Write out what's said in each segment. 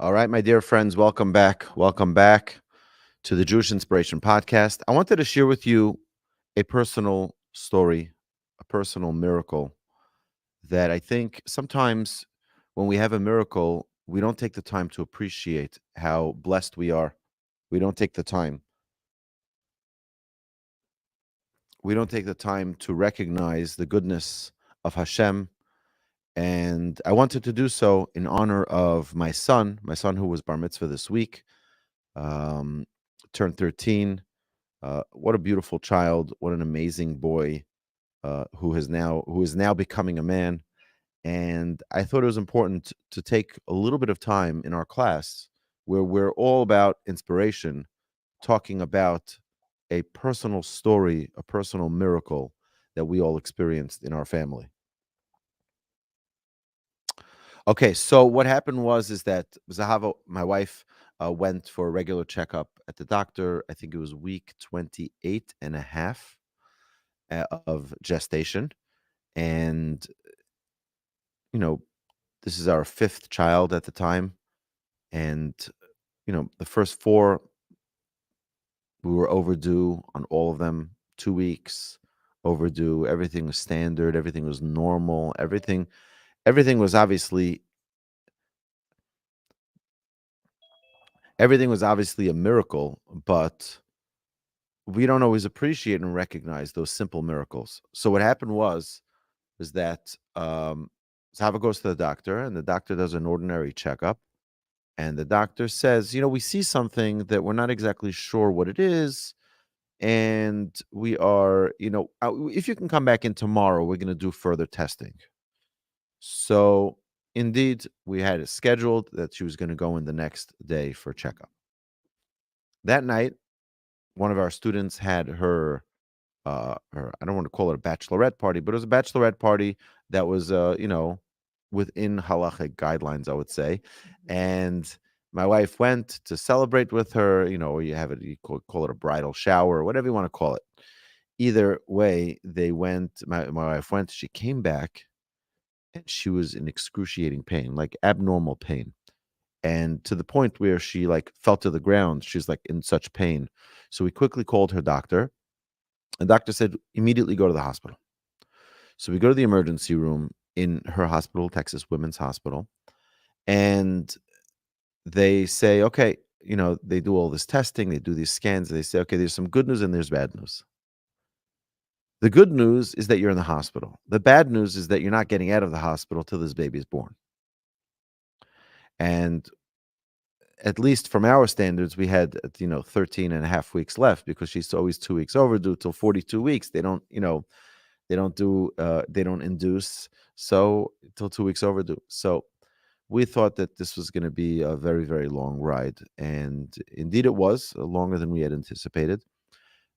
All right, my dear friends, welcome back. Welcome back to the Jewish Inspiration Podcast. I wanted to share with you a personal story, a personal miracle that I think sometimes when we have a miracle, we don't take the time to appreciate how blessed we are. We don't take the time. We don't take the time to recognize the goodness of Hashem. And I wanted to do so in honor of my son who was bar mitzvah this week, um, turned 13. What a beautiful child! What an amazing boy who is now becoming a man. And I thought it was important to take a little bit of time in our class where we're all about inspiration, talking about a personal story, a personal miracle that we all experienced in our family. Okay, so what happened is that Zahava, my wife, went for a regular checkup at the doctor. I think it was week 28 and a half of gestation. And, you know, this is our fifth child at the time. And, the first four, we were overdue on all of them, 2 weeks overdue. Everything was standard. Everything was normal. Everything was obviously everything was obviously a miracle, but we don't always appreciate and recognize those simple miracles. So what happened was that Zava goes to the doctor, and the doctor does an ordinary checkup, and the doctor says, we see something that we're not exactly sure what it is, and we are, if you can come back in tomorrow, we're going to do further testing. So indeed, we had it scheduled that she was going to go in the next day for checkup. That night, one of our students had her I don't want to call it a bachelorette party, but it was a bachelorette party that was within halachic guidelines, I would say. And my wife went to celebrate with her. You call it a bridal shower, whatever you want to call it. Either way, they went. My wife went. She came back, and she was in excruciating pain, like abnormal pain, and to the point where she like fell to the ground. She's like in such pain. So we quickly called her doctor. The doctor said, immediately go to the hospital. So we go to the emergency room in her hospital, Texas Women's Hospital, and they say, okay, they do all this testing, they do these scans, they say, okay, there's some good news and there's bad news. The good news is that you're in the hospital. The bad news is that you're not getting out of the hospital till this baby is born. And at least from our standards, we had, 13 and a half weeks left because she's always 2 weeks overdue till 42 weeks. They don't, they don't induce, so till 2 weeks overdue. So we thought that this was going to be a very, very long ride, and indeed it was longer than we had anticipated.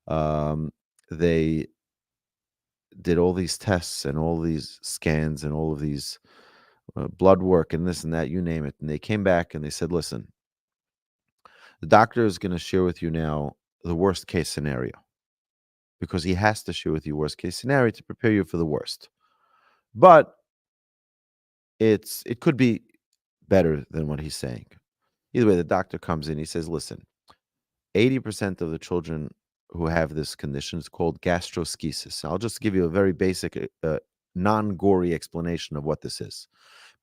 They did all these tests and all these scans and all of these blood work and this and that, you name it, and they came back and they said, listen, the doctor is going to share with you now the worst case scenario, because he has to share with you worst case scenario to prepare you for the worst. But it could be better than what he's saying. Either way, the doctor comes in, he says, listen, 80% of the children who have this condition is called gastroschisis. I'll just give you a very basic, non-gory explanation of what this is.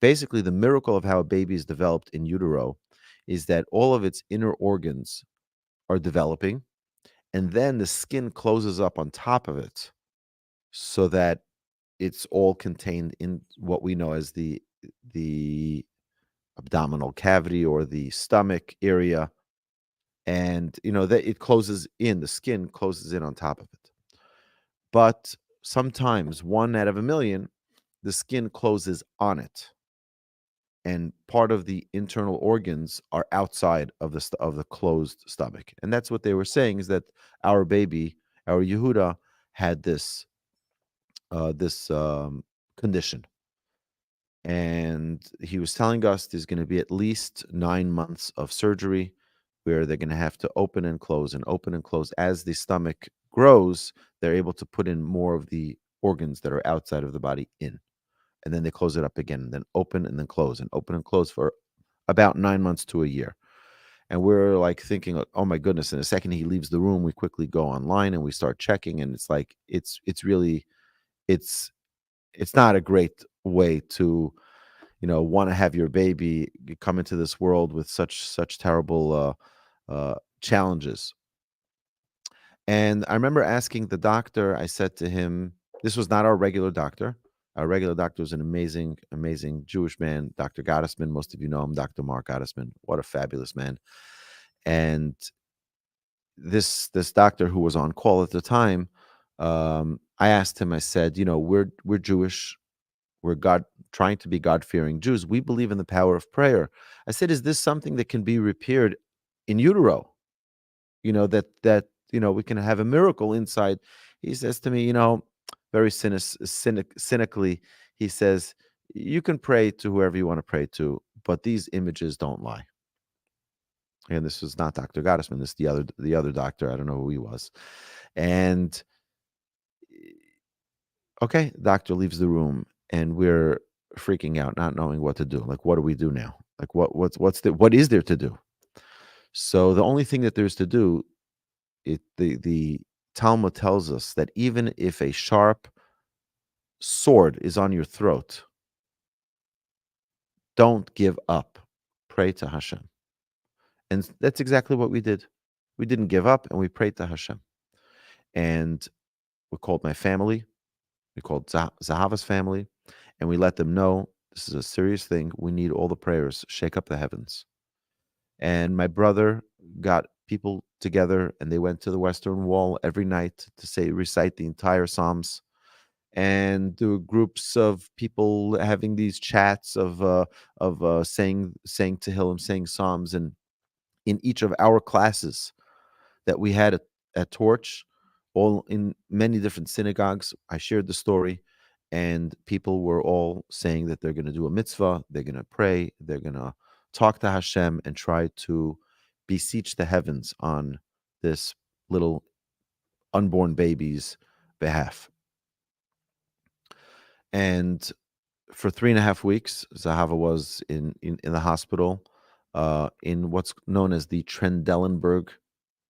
Basically, the miracle of how a baby is developed in utero is that all of its inner organs are developing, and then the skin closes up on top of it so that it's all contained in what we know as the abdominal cavity or the stomach area, and that it closes in, the skin closes in on top of it. But sometimes 1 out of 1,000,000, the skin closes on it, and part of the internal organs are outside of the closed stomach. And that's what they were saying, is that our baby, our Yehuda, had this condition. And he was telling us there's going to be at least 9 months of surgery where they're going to have to open and close and open and close. As the stomach grows, they're able to put in more of the organs that are outside of the body in. and then they close it up again, and then open and then close, and open and close for about 9 months to a year. And we're like thinking, oh my goodness, in a second he leaves the room, we quickly go online and we start checking, and it's like it's really it's it's not a great way to want to have your baby come into this world with such terrible challenges. And I remember asking the doctor, I said to him, this was not our regular doctor. Our regular doctor was an amazing, amazing Jewish man, Dr. Gottesman. Most of you know him, Dr. Mark Gottesman. What a fabulous man. And this doctor who was on call at the time, I asked him, I said, we're Jewish. We're trying to be God-fearing Jews. We believe in the power of prayer. I said, is this something that can be repaired in utero? That we can have a miracle inside. He says to me, very cynically, he says, you can pray to whoever you want to pray to, but these images don't lie. And this was not Dr. Gottesman, this is the other doctor. I don't know who he was. And okay, doctor leaves the room, and we're freaking out, not knowing what to do. Like, what do we do now? Like, what is there to do? So the only thing that there's to do, the Talmud tells us that even if a sharp sword is on your throat, don't give up. Pray to Hashem. And that's exactly what we did. We didn't give up, and we prayed to Hashem. And we called my family. We called Zahava's family, and we let them know this is a serious thing. We need all the prayers. Shake up the heavens. And my brother got people together, and they went to the Western Wall every night to recite the entire Psalms. And there were groups of people having these chats of saying Tehillim, saying Psalms, and in each of our classes that we had at Torch, all in many different synagogues, I shared the story, and people were all saying that they're going to do a mitzvah, they're going to pray, they're going to talk to Hashem and try to beseech the heavens on this little unborn baby's behalf. And for 3.5 weeks, Zahava was in the hospital in what's known as the Trendelenburg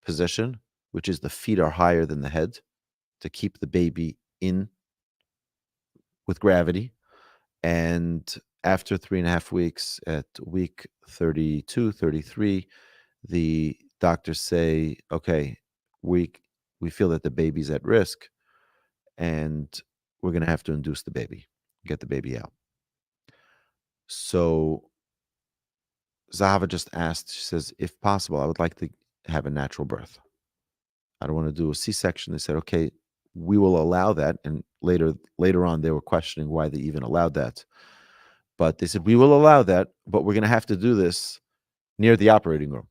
position, which is the feet are higher than the head to keep the baby in with gravity. And after 3.5 weeks, at week 32, 33, the doctors say, okay, we feel that the baby's at risk, and we're going to have to induce the baby, get the baby out. So Zahava just asked, she says, if possible, I would like to have a natural birth. I don't want to do a C-section. They said, okay, we will allow that. And later on, they were questioning why they even allowed that. But they said, we will allow that, but we're going to have to do this near the operating room,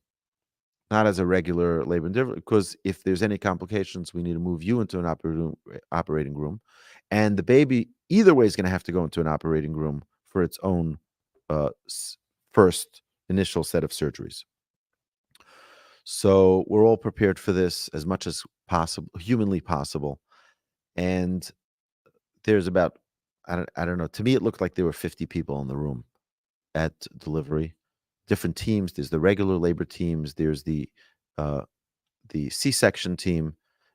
not as a regular labor and delivery, because if there's any complications, we need to move you into an operating room. And the baby, either way, is going to have to go into an operating room for its own first initial set of surgeries. So we're all prepared for this as much as possible, humanly possible. And there's about, I don't know, to me it looked like there were 50 people in the room at delivery, different teams. There's the regular labor teams, there's the C-section team,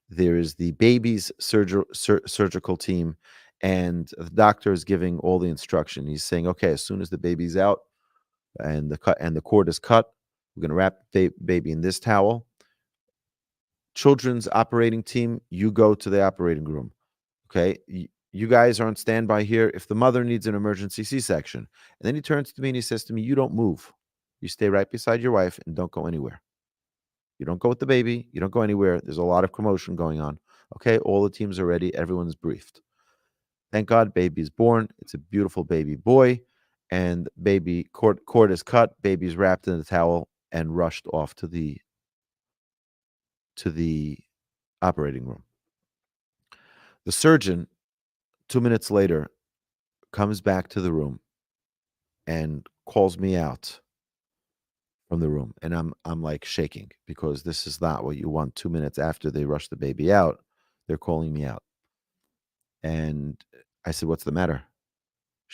there's the baby's surgical team, and the doctor is giving all the instruction. He's saying, okay, as soon as the baby's out and the cord is cut, we're going to wrap the baby in this towel. Children's operating team, you go to the operating room. Okay, you guys are on standby here if the mother needs an emergency C-section. And then he turns to me and he says to me, you don't move. You stay right beside your wife and don't go anywhere. You don't go with the baby. You don't go anywhere. There's a lot of commotion going on. Okay, all the teams are ready. Everyone's briefed. Thank God, baby's born. It's a beautiful baby boy. And baby cord is cut. Baby's wrapped in a towel and rushed off to the operating room. The surgeon, 2 minutes later, comes back to the room and calls me out from the room. And I'm like shaking, because this is not what you want. 2 minutes after they rush the baby out, they're calling me out. And I said, what's the matter?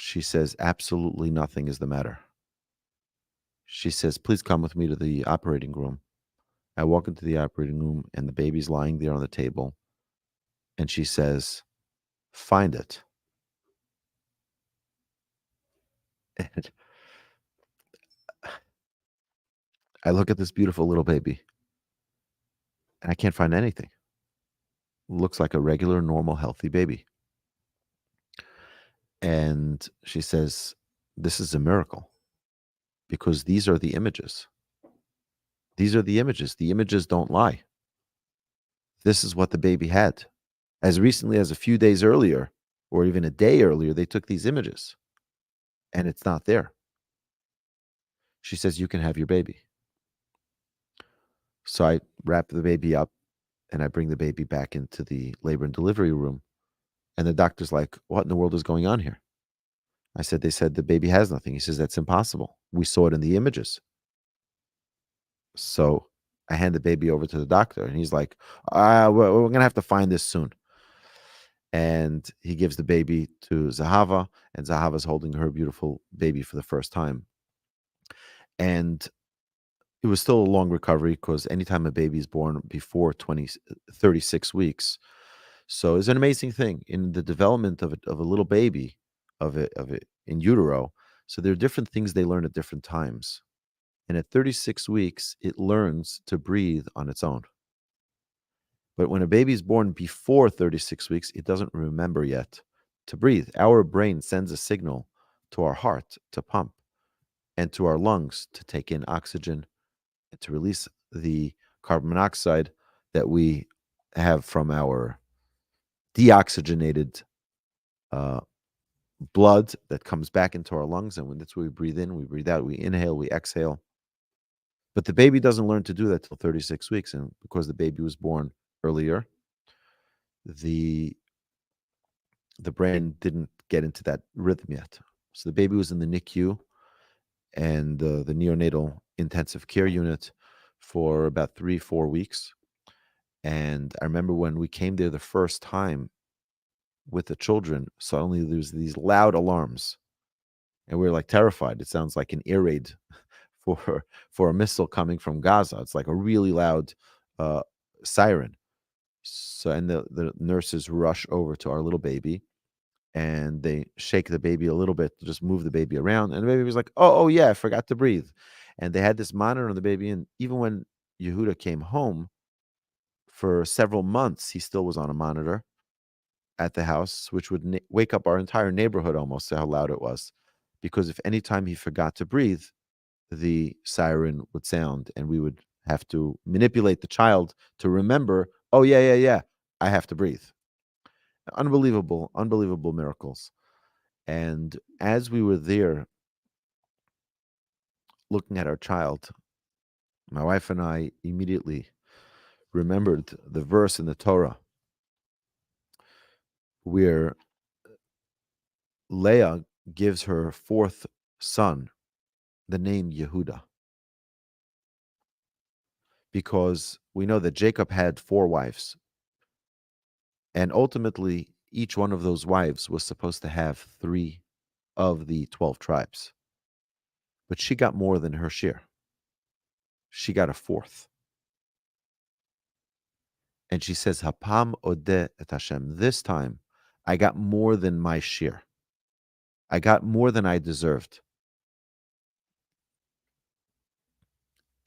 She says, absolutely nothing is the matter. She says, please come with me to the operating room. I walk into the operating room and the baby's lying there on the table. And she says, find it. And I look at this beautiful little baby and I can't find anything. Looks like a regular, normal, healthy baby. And she says, this is a miracle because these are the images. These are the images. The images don't lie. This is what the baby had. As recently as a few days earlier, or even a day earlier, they took these images and it's not there. She says, you can have your baby. So I wrap the baby up and I bring the baby back into the labor and delivery room. And the doctor's like, what in the world is going on here? I said, they said the baby has nothing. He says, that's impossible. We saw it in the images. So I hand the baby over to the doctor and he's like, we're going to have to find this soon. And he gives the baby to Zahava, and Zahava's holding her beautiful baby for the first time. And it was still a long recovery because anytime a baby is born before 36 weeks, so it's an amazing thing in the development of a little baby, of it in utero. So there are different things they learn at different times. And at 36 weeks, it learns to breathe on its own. But when a baby is born before 36 weeks, it doesn't remember yet to breathe. Our brain sends a signal to our heart to pump and to our lungs to take in oxygen and to release the carbon monoxide that we have from our deoxygenated blood that comes back into our lungs. And when that's where we breathe in, we breathe out, we inhale, we exhale. But the baby doesn't learn to do that till 36 weeks. And because the baby was born earlier, the brain didn't get into that rhythm yet. So the baby was in the NICU and the neonatal intensive care unit for about 3-4 weeks. And I remember when we came there the first time with the children, suddenly there was these loud alarms. And we were like terrified. It sounds like an air raid for a missile coming from Gaza. It's like a really loud siren. So and the nurses rush over to our little baby and they shake the baby a little bit to just move the baby around. And the baby was like, oh yeah, I forgot to breathe. And they had this monitor on the baby. And even when Yehuda came home for several months, he still was on a monitor at the house, which would wake up our entire neighborhood almost to how loud it was. Because if any time he forgot to breathe, the siren would sound and we would have to manipulate the child to remember, oh yeah, I have to breathe. Unbelievable miracles. And as we were there looking at our child, my wife and I immediately remembered the verse in the Torah where Leah gives her fourth son the name Yehuda. Because we know that Jacob had 4 wives. And ultimately, each one of those wives was supposed to have 3 of the 12 tribes. But she got more than her share. She got a 4th. And she says, Hapam odeh et Hashem. This time, I got more than my share. I got more than I deserved.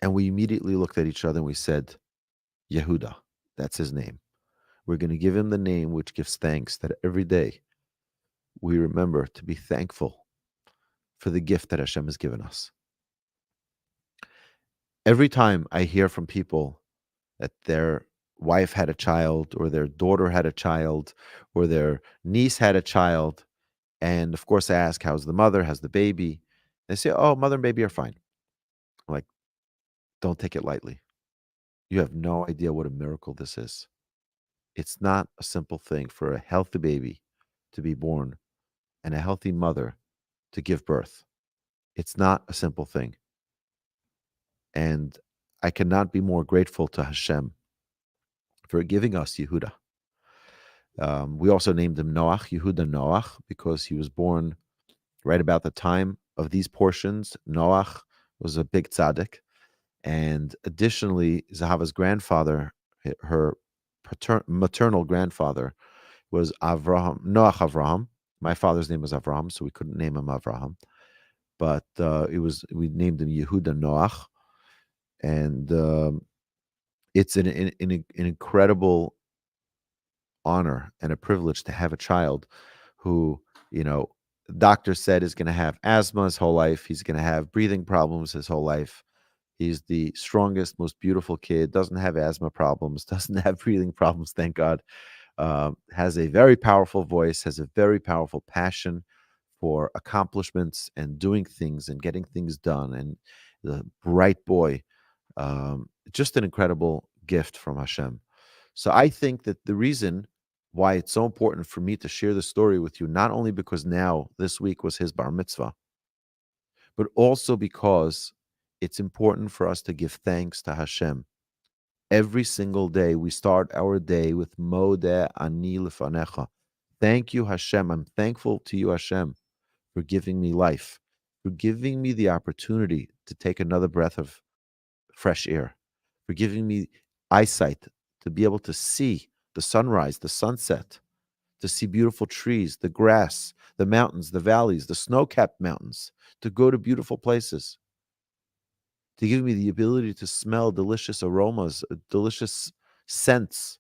And we immediately looked at each other and we said, Yehuda, that's his name. We're going to give him the name which gives thanks, that every day we remember to be thankful for the gift that Hashem has given us. Every time I hear from people that their wife had a child or their daughter had a child or their niece had a child, and of course I ask, how's the mother, how's the baby? They say, oh, mother and baby are fine. I'm like, don't take it lightly. You have no idea what a miracle this is. It's not a simple thing for a healthy baby to be born and a healthy mother to give birth. It's not a simple thing. And I cannot be more grateful to Hashem for giving us Yehuda. We also named him Noach, Yehuda Noach, because he was born Right about the time of these portions, Noach was a big tzaddik. And additionally, Zahava's grandfather, her maternal grandfather, was Noach Avraham. My father's name was Avraham, so we couldn't name him Avraham. But we named him Yehuda Noach. And it's an incredible honor and a privilege to have a child who, the doctor said is going to have asthma his whole life. He's going to have breathing problems his whole life. He's the strongest, most beautiful kid, doesn't have asthma problems, doesn't have breathing problems, thank God. Has a very powerful voice, has a very powerful passion for accomplishments and doing things and getting things done. And the bright boy, just an incredible gift from Hashem. So I think that the reason why it's so important for me to share the story with you, not only because now this week was his bar mitzvah, but also because it's important for us to give thanks to Hashem. Every single day, we start our day with Modeh Ani Lefanecha. Thank you, Hashem. I'm thankful to you, Hashem, for giving me life, for giving me the opportunity to take another breath of fresh air, for giving me eyesight to be able to see the sunrise, the sunset, to see beautiful trees, the grass, the mountains, the valleys, the snow-capped mountains, to go to beautiful places, to give me the ability to smell delicious aromas, delicious scents,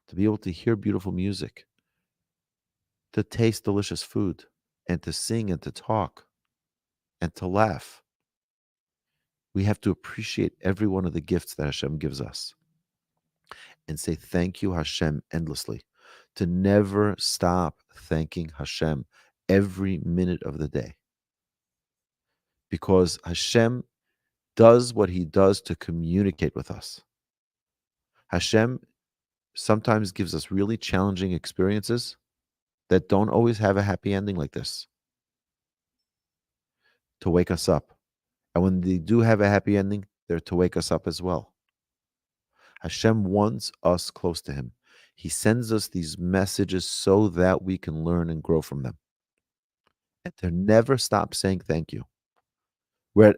to be able to hear beautiful music, to taste delicious food, and to sing and to talk and to laugh. We have to appreciate every one of the gifts that Hashem gives us and say thank you, Hashem, endlessly, to never stop thanking Hashem every minute of the day. Because Hashem does what he does to communicate with us. Hashem sometimes gives us really challenging experiences that don't always have a happy ending like this, to wake us up. And when they do have a happy ending, they're to wake us up as well. Hashem wants us close to him. He sends us these messages so that we can learn and grow from them. And to never stop saying thank you. Where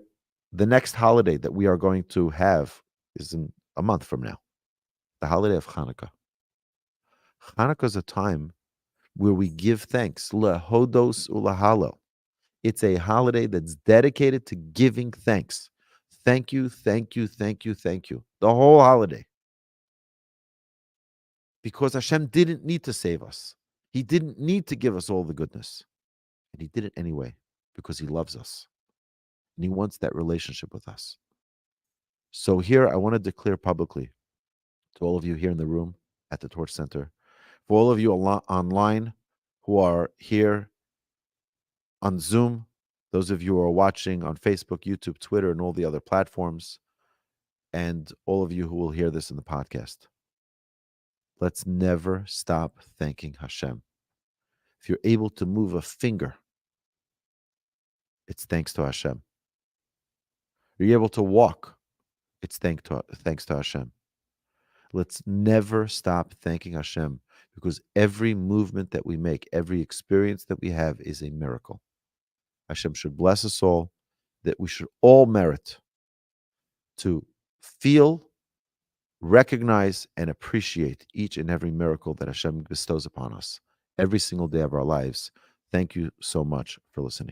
the next holiday that we are going to have is in a month from now, the holiday of Hanukkah. Hanukkah is a time where we give thanks. Lehodos ulahalo. It's a holiday that's dedicated to giving thanks. Thank you, thank you, thank you, thank you. The whole holiday. Because Hashem didn't need to save us. He didn't need to give us all the goodness. And he did it anyway because he loves us. And he wants that relationship with us. So here I want to declare publicly to all of you here in the room at the Torch Center, for all of you online who are here on Zoom, those of you who are watching on Facebook, YouTube, Twitter, and all the other platforms, and all of you who will hear this in the podcast. Let's never stop thanking Hashem. If you're able to move a finger, it's thanks to Hashem. You're able to walk, it's thanks to Hashem. Let's never stop thanking Hashem, because every movement that we make, every experience that we have is a miracle. Hashem should bless us all, that we should all merit to feel, recognize, and appreciate each and every miracle that Hashem bestows upon us every single day of our lives. Thank you so much for listening.